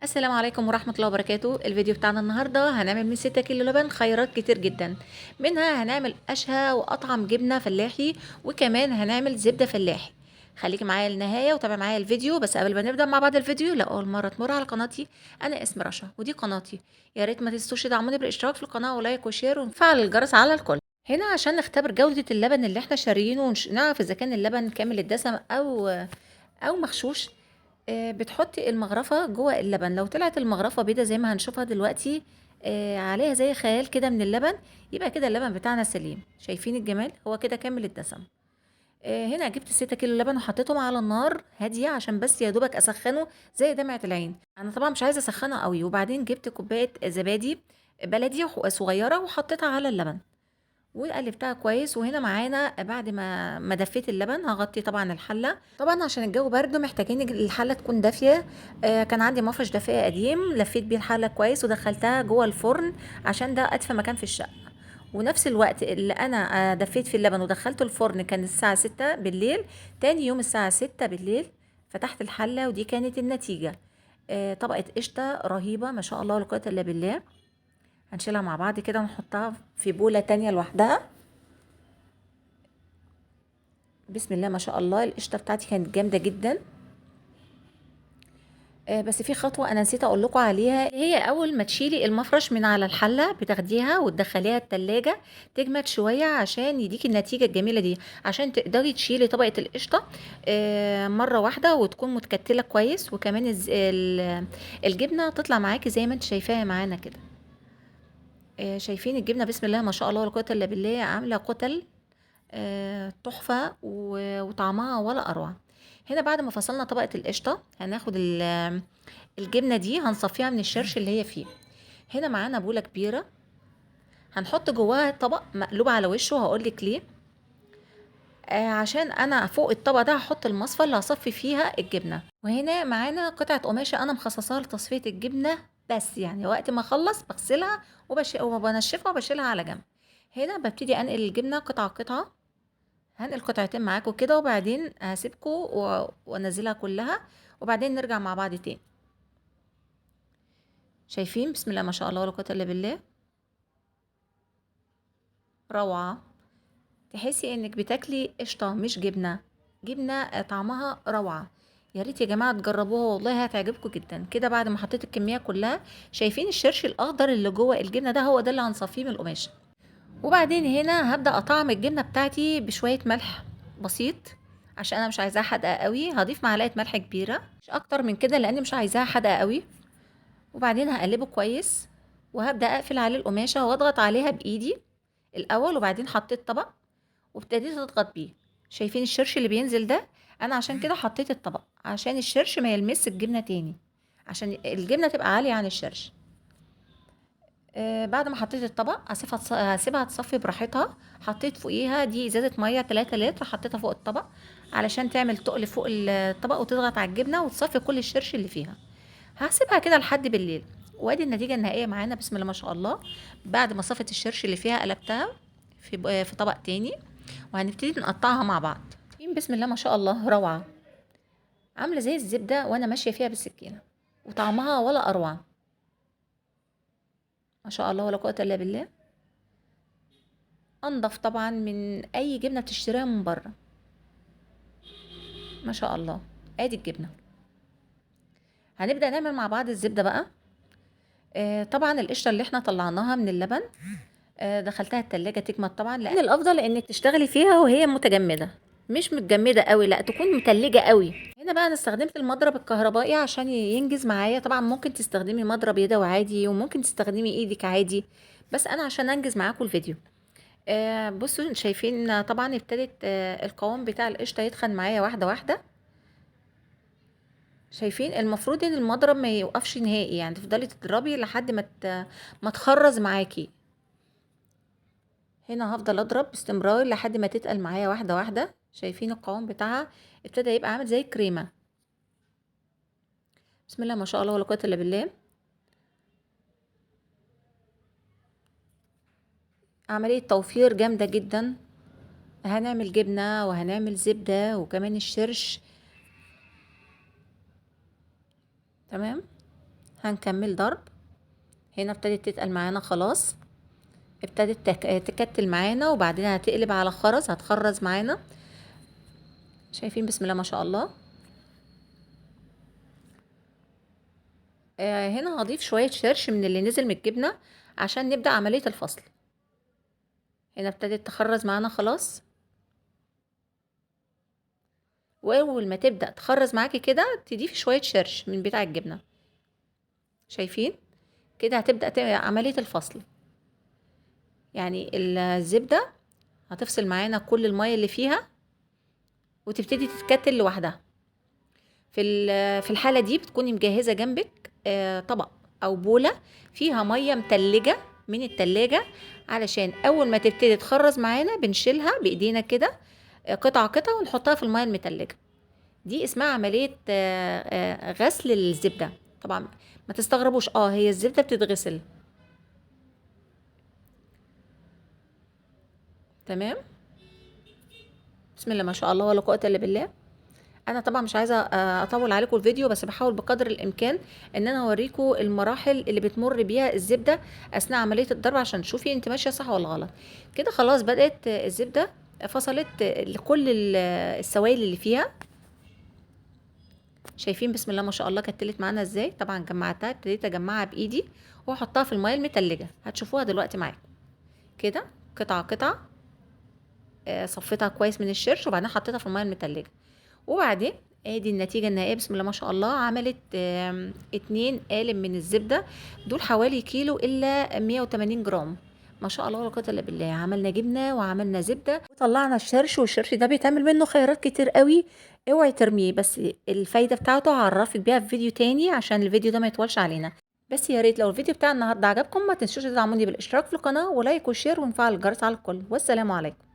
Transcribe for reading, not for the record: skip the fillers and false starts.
السلام عليكم ورحمة الله وبركاته. الفيديو بتاعنا النهاردة هنعمل من 6 كيلو لبن خيارات كتير جدا. منها هنعمل أشهى وأطعم جبنة فلاحي، وكمان هنعمل زبدة فلاحي. خليك معايا للنهاية وتابع معايا الفيديو. بس قبل ما نبدأ مع بعض الفيديو، لو أول مرة تمر على قناتي، أنا اسمي رشا ودي قناتي. يا ريت ما تنسوش تدعموني بالاشتراك في القناة ولايك وشير ونفعل الجرس على الكل. هنا عشان نختبر جودة اللبن اللي احنا شاريينه ونعرف إذا كان اللبن كامل الدسم أو مغشوش. بتحطي المغرفة جوه اللبن. لو طلعت المغرفة بيضة زي ما هنشوفها دلوقتي، عليها زي خيال كده من اللبن، يبقى كده اللبن بتاعنا سليم. شايفين الجمال؟ هو كده كامل الدسم. هنا جبت 6 كيلو لبن وحطيتهم على النار هادية عشان بس يا دوبك اسخنه زي دمعة العين. انا طبعا مش عايزة اسخنه قوي. وبعدين جبت كوباية زبادي بلدي صغيرة وحطيتها على اللبن وقلبتها كويس. وهنا معانا بعد ما دفيت اللبن هغطي طبعا الحله. طبعا عشان الجو برد محتاجين الحله تكون دافيه. كان عندي مفرش دافيه قديم لفيت بيه الحله كويس ودخلتها جوه الفرن عشان ده ادفى مكان في الشقه. ونفس الوقت اللي انا دفيت في اللبن ودخلته الفرن كان الساعه 6 بالليل. تاني يوم الساعه 6 بالليل فتحت الحله ودي كانت النتيجه. طبقه قشطه رهيبه ما شاء الله ولا قوه الا بالله. هنشيلها مع بعض كده ونحطها في بولة تانية لوحدها. بسم الله ما شاء الله. القشطه بتاعتي كانت جامده جدا. بس في خطوه انا نسيت اقول لكم عليها. هي اول ما تشيلي المفرش من على الحله بتاخديها وتدخليها التلاجة تجمد شويه عشان يديكي النتيجه الجميله دي، عشان تقدري تشيلي طبقه القشطه مره واحده وتكون متكتله كويس. وكمان الجبنه تطلع معاكي زي ما انت شايفاها معانا كده. شايفين الجبنه؟ بسم الله ما شاء الله ولا قوه الا بالله. عامله كتل تحفة وطعمها ولا أروع. هنا بعد ما فصلنا طبقة القشطة هناخد الجبنة دي هنصفيها من الشرش اللي هي فيه. هنا معانا بولة كبيرة هنحط جواها طبق مقلوب على وشه. وهقولك ليه. عشان انا فوق الطبق ده هحط المصفى اللي هصفي فيها الجبنة. وهنا معانا قطعة قماشة انا مخصصاها لتصفية الجبنة. بس يعني وقت ما اخلص بغسلها وبنشفها وبشيلها على جنب. هنا ببتدي انقل الجبنة قطعة قطعة. هنقل قطعتين معاكم كده وبعدين هسيبكم وانزلها كلها وبعدين نرجع مع بعض تاني. شايفين؟ بسم الله ما شاء الله ولا قوه الا بالله. روعه. تحسي انك بتاكلي قشطه مش جبنه. جبنه طعمها روعه. يا ريت يا جماعه تجربوها والله هتعجبكم جدا. كده بعد ما حطيت الكميه كلها، شايفين الشرش الاخضر اللي جوه الجبنه ده؟ هو ده اللي هنصفيه من القماشه. وبعدين هنا هبدأ اطعم الجبنة بتاعتي بشوية ملح بسيط، عشان انا مش عايزاها حادقة قوي. هضيف معلقة ملح كبيرة مش اكتر من كده لاني مش عايزاها حادقة قوي. وبعدين هقلبه كويس وهبدأ اقفل عليه القماشة واضغط عليها بايدي الاول. وبعدين حطيت طبق وابتديت اضغط بيه. شايفين الشرش اللي بينزل ده؟ انا عشان كده حطيت الطبق عشان الشرش ما يلمس الجبنة تاني، عشان الجبنة تبقى عالية عن الشرش. بعد ما حطيت الطبق هسيبها تصفي براحتها. حطيت فوقيها دي ازازه ميه 3 لتر حطيتها فوق الطبق علشان تعمل تقل فوق الطبق وتضغط على الجبنه وتصفي كل الشرش اللي فيها. هسيبها كده لحد بالليل. وادي النتيجه النهائيه معانا. بسم الله ما شاء الله. بعد ما صفت الشرش اللي فيها قلبتها في طبق تاني وهنبتدي نقطعها مع بعض. بسم الله ما شاء الله روعه. عامله زي الزبده وانا ماشيه فيها بالسكينه وطعمها ولا اروع. ما شاء الله ولا قوه الا بالله. انضف طبعا من اي جبنه بتشتريها من بره. ما شاء الله. ادي الجبنه. هنبدا نعمل مع بعض الزبده بقى. طبعا القشطه اللي احنا طلعناها من اللبن دخلتها التلاجة تجمد طبعا، لان الافضل انك تشتغلي فيها وهي متجمده، مش متجمده قوي، لا تكون متلجه قوي. هنا بقى انا استخدمت المضرب الكهربائي عشان ينجز معايا. طبعا ممكن تستخدمي مضرب يدوي عادي وممكن تستخدمي ايدك عادي، بس انا عشان انجز معاكم الفيديو. بصوا شايفين طبعا ابتدت القوام بتاع القشطه يتخن معايا واحده واحده. شايفين؟ المفروض ان المضرب ما يوقفش نهائي، يعني تفضلي تضربي لحد ما تخرز معاكي. هنا هفضل اضرب باستمرار لحد ما تتقل معايا واحده واحده. شايفين القوام بتاعها ابتدى يبقى عامل زي الكريمه. بسم الله ما شاء الله ولا قوه الا بالله. عمليه توفير جامده جدا. هنعمل جبنه وهنعمل زبده وكمان الشرش. تمام. هنكمل ضرب. هنا ابتدت تتقل معانا خلاص، ابتدت تكتل معانا، وبعدين هتقلب على خرز، هتخرز معانا. شايفين بسم الله ما شاء الله. هنا هضيف شوية شرش من اللي نزل من الجبنة عشان نبدأ عملية الفصل. هنا ابتدت تخرز معانا خلاص، واول ما تبدأ تخرز معاكي كده تضيفي شوية شرش من بتاع الجبنة. شايفين كده هتبدأ عملية الفصل. يعني الزبدة هتفصل معانا كل المية اللي فيها وتبتدي تتكتل لوحدها. في الحالة دي بتكوني مجهزة جنبك طبق او بولة فيها مية متلجة من التلاجة، علشان اول ما تبتدي تخرز معانا بنشيلها بايدينا كده قطعة قطعة ونحطها في المية المتلجة. دي اسمها عملية غسل الزبدة. طبعا ما تستغربوش، هي الزبدة بتتغسل. تمام. بسم الله ما شاء الله ولا قوة الا بالله. انا طبعا مش عايزه اطول عليكم الفيديو، بس بحاول بقدر الامكان ان انا اوريكم المراحل اللي بتمر بيها الزبده اثناء عمليه الضرب عشان تشوفي انت ماشيه صح ولا غلط. كده خلاص بدات الزبده فصلت لكل السوائل اللي فيها. شايفين بسم الله ما شاء الله كتلت معانا ازاي. طبعا جمعتها، ابتديت اجمعها بايدي واحطها في الميه المتلجه، هتشوفوها دلوقتي معاكم كده قطعه قطعه. صفيتها كويس من الشرش وبعدين حطيتها في الميه المتلجه. وبعدين ادي النتيجة النهائية بسم الله ما شاء الله. عملت 2 قالب من الزبدة، دول حوالي كيلو الا 180 جرام. ما شاء الله ولا قوة الا بالله. عملنا جبنة وعملنا زبدة وطلعنا الشرش، والشرش ده بيتعمل منه خيارات كتير قوي. اوعي ترميه، بس الفايدة بتاعته هعرفك بيها في فيديو تاني عشان الفيديو ده ما يطولش علينا. بس يا ريت لو الفيديو بتاع النهارده عجبكم ما تنسوش تدعموني بالاشتراك في القناة ولايك وشير ونفعل الجرس على الكل. والسلام عليكم.